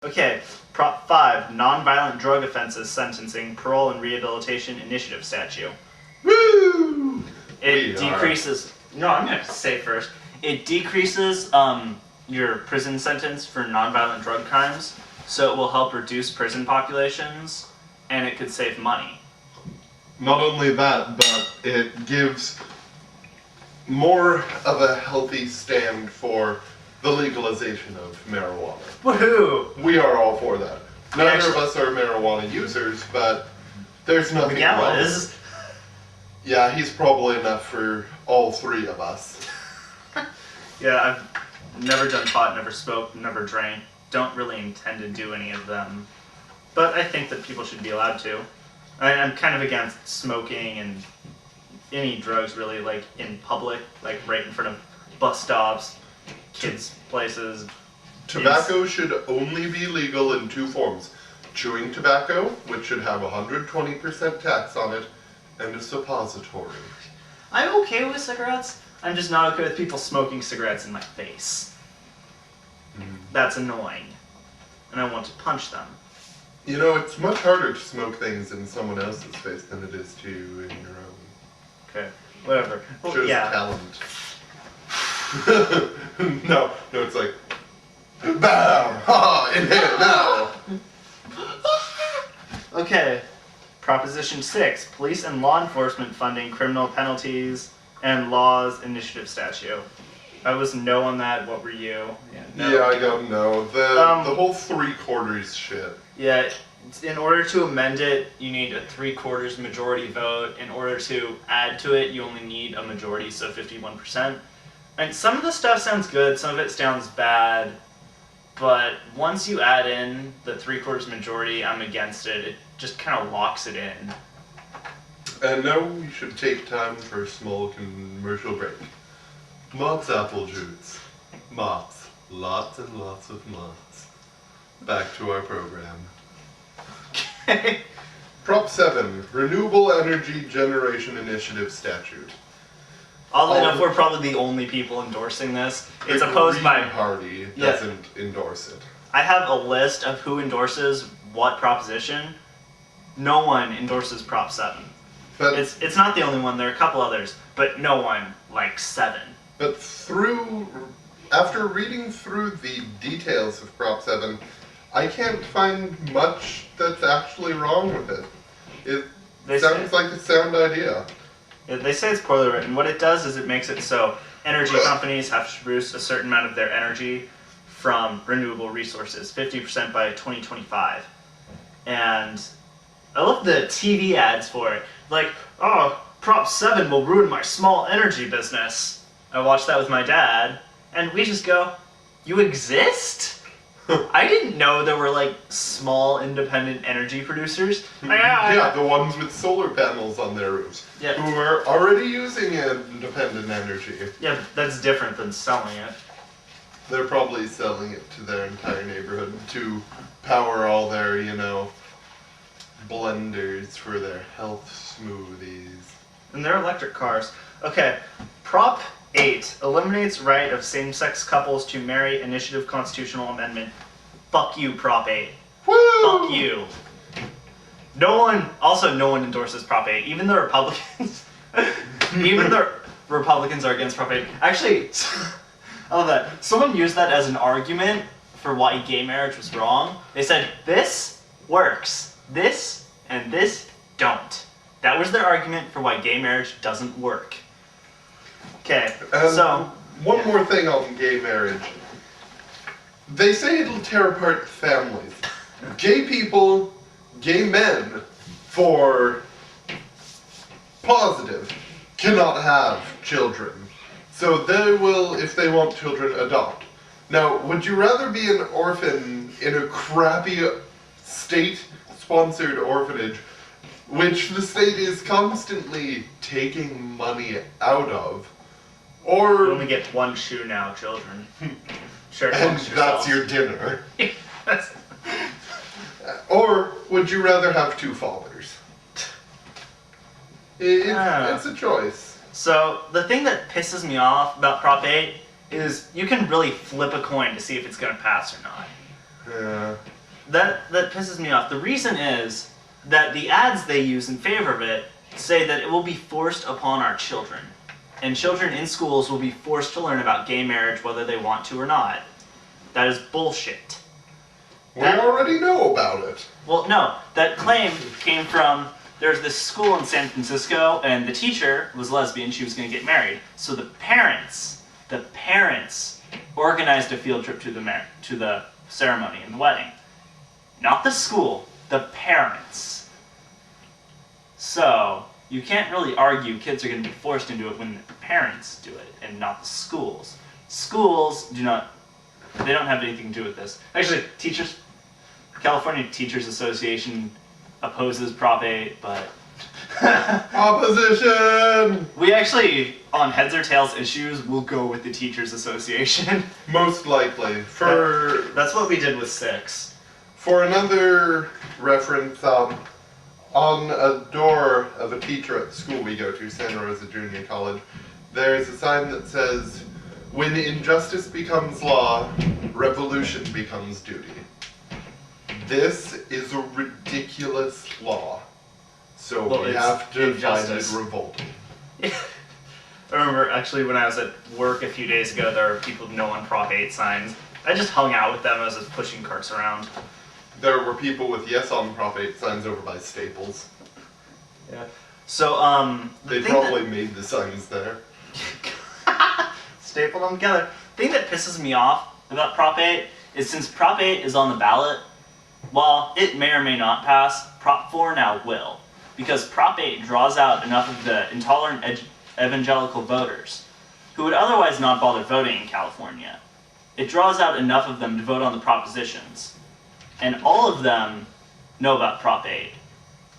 Okay, Prop 5, Nonviolent Drug Offenses Sentencing, Parole and Rehabilitation Initiative Statute. Woo! It decreases... No, I'm going to say first. It decreases your prison sentence for nonviolent drug crimes, so it will help reduce prison populations, and it could save money. Not only that, but it gives more of a healthy stand for the legalization of marijuana. Woohoo! We are all for that. Neither Actually- of us are marijuana users, but there's nothing Miguel wrong. is. Yeah, he's probably enough for all three of us. Yeah, I've never done pot, never smoked, never drank. Don't really intend to do any of them. But I think that people should be allowed to. I'm kind of against smoking and any drugs really, like in public, like right in front of bus stops, kids' places. Tobacco should only be legal in two forms. Chewing tobacco, which should have 120% tax on it, and a suppository. I'm okay with cigarettes. I'm just not okay with people smoking cigarettes in my face. That's annoying. And I want to punch them. You know, it's much harder to smoke things in someone else's face than it is to in your own. Okay, whatever. Well, Shows yeah. talent. No, it's like, BAM! Ha! Inhale now! Okay. Proposition 6, Police and Law Enforcement Funding Criminal Penalties and Laws Initiative Statute. I was no on that. What were you? No. Yeah, I don't know. The whole 3/4 shit. Yeah, in order to amend it, you need a 3/4 majority vote. In order to add to it, you only need a majority, so 51%. And some of the stuff sounds good, some of it sounds bad. But once you add in the 3/4 majority, I'm against it. It just kind of locks it in. And now we should take time for a small commercial break. Mott's apple juice. Mott's. Lots and lots of Mott's. Back to our program. Okay. Prop 7, Renewable Energy Generation Initiative Statute. Oddly enough, we're probably the only people endorsing this. It's The opposed Green by... Party Yeah. doesn't endorse it. I have a list of who endorses what proposition. No one endorses Prop 7. But It's not the only one, there are a couple others, but no one, like 7. But after reading through the details of Prop 7, I can't find much that's actually wrong with it. It sounds like a sound idea. They say it's poorly written. What it does is it makes it so energy companies have to produce a certain amount of their energy from renewable resources, 50% by 2025. And I love the TV ads for it. Like, oh, Prop 7 will ruin my small energy business. I watched that with my dad, and we just go, you exist? I didn't know there were, like, small independent energy producers. Yeah, the ones with solar panels on their roofs. Yeah. Who are already using independent energy. Yeah, but that's different than selling it. They're probably selling it to their entire neighborhood to power all their, blenders for their health smoothies. And they're electric cars. Okay, Prop 8 eliminates right of same-sex couples to marry initiative constitutional amendment. Fuck you, Prop 8. Woo! Fuck you. No one endorses Prop 8. Even the Republicans, even the Republicans are against Prop 8. Actually, I love that. Someone used that as an argument for why gay marriage was wrong. They said, this works. This and this don't. That was their argument for why gay marriage doesn't work. Okay, so... One more thing on gay marriage. They say it'll tear apart families. Gay people, gay men, for positive, cannot have children. So they will, if they want children, adopt. Now, would you rather be an orphan in a crappy state-sponsored orphanage, which the state is constantly taking money out of, or... You only get one shoe now, children. Share it and amongst that's yourselves. your dinner. Or would you rather have two fathers? It's a choice. So, the thing that pisses me off about Prop 8 is you can really flip a coin to see if it's going to pass or not. Yeah. that pisses me off. The reason is that the ads they use in favor of it say that it will be forced upon our children. And children in schools will be forced to learn about gay marriage whether they want to or not. That is bullshit. We already know about it. Well, no. That claim came from, there's this school in San Francisco, and the teacher was lesbian, she was going to get married. So the parents organized a field trip to the ceremony and the wedding. Not the school, the parents. So, you can't really argue kids are going to be forced into it when the parents do it, and not the schools. Schools they don't have anything to do with this. Actually, California Teachers Association opposes Prop 8, but... Opposition! We actually, on Heads or Tails issues, will go with the Teachers Association. Most likely. That's what we did with 6. For another reference, on a door of a teacher at the school we go to, Santa Rosa Junior College, there's a sign that says, "When injustice becomes law, revolution becomes duty." This is a ridiculous law. So we have to find it revolting. I remember, actually, when I was at work a few days ago, there were people no on Prop 8 signs. I just hung out with them as I was pushing carts around. There were people with yes on Prop 8 signs over by Staples. Yeah. So, they probably made the signs there. Stapled them together. The thing that pisses me off about Prop 8 is since Prop 8 is on the ballot, while it may or may not pass, Prop 4 now will. Because Prop 8 draws out enough of the intolerant evangelical voters who would otherwise not bother voting in California. It draws out enough of them to vote on the propositions. And all of them know about Prop 8.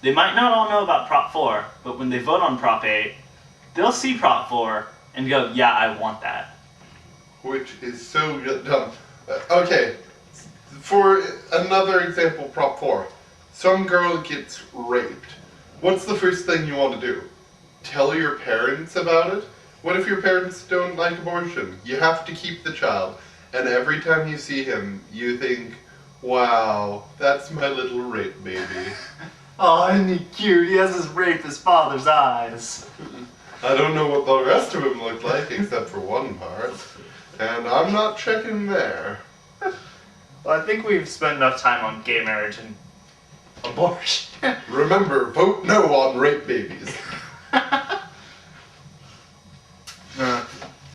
They might not all know about Prop 4, but when they vote on Prop 8, they'll see Prop 4 and go, yeah, I want that. Which is so dumb. Okay, for another example, Prop 4. Some girl gets raped. What's the first thing you want to do? Tell your parents about it? What if your parents don't like abortion? You have to keep the child. And every time you see him, you think, wow, that's my little rape baby. Oh, isn't he cute? He has his rapist father's eyes. I don't know what the rest of him looked like, except for one part. And I'm not checking there. Well, I think we've spent enough time on gay marriage and abortion. Remember, vote no on rape babies.